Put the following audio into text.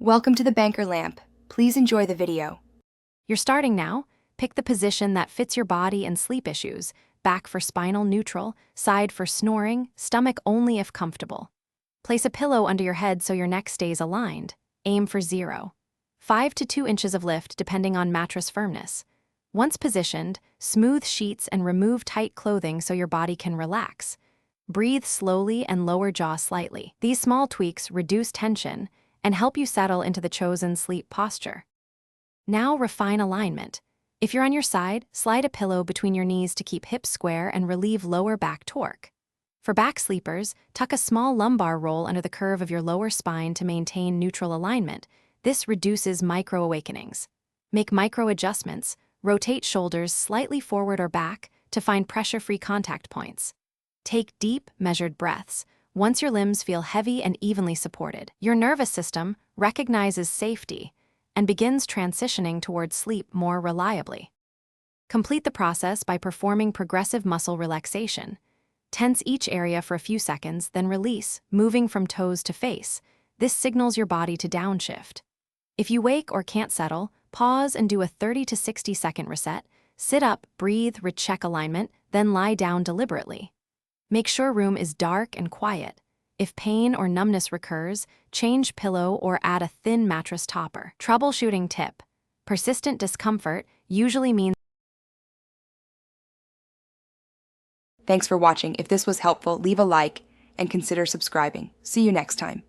Welcome to the Banker Lamp. Please enjoy the video. You're starting now. Pick the position that fits your body and sleep issues. Back for spinal neutral, side for snoring, stomach only if comfortable. Place a pillow under your head so your neck stays aligned. Aim for 0. 5 to 2 inches of lift depending on mattress firmness. Once positioned, smooth sheets and remove tight clothing so your body can relax. Breathe slowly and lower jaw slightly. These small tweaks reduce tension and help you settle into the chosen sleep posture. Now refine alignment. If you're on your side, slide a pillow between your knees to keep hips square and relieve lower back torque. For back sleepers, tuck a small lumbar roll under the curve of your lower spine to maintain neutral alignment. This reduces micro-awakenings. Make micro-adjustments. Rotate shoulders slightly forward or back to find pressure-free contact points. Take deep, measured breaths. Once your limbs feel heavy and evenly supported, your nervous system recognizes safety and begins transitioning towards sleep more reliably. Complete the process by performing progressive muscle relaxation. Tense each area for a few seconds, then release, moving from toes to face. This signals your body to downshift. If you wake or can't settle, pause and do a 30 to 60-second reset. Sit up, breathe, recheck alignment, then lie down deliberately. Make sure room is dark and quiet. If pain or numbness recurs, change pillow or add a thin mattress topper. Troubleshooting tip. Persistent discomfort usually means. Thanks for watching. If this was helpful, leave a like and consider subscribing. See you next time.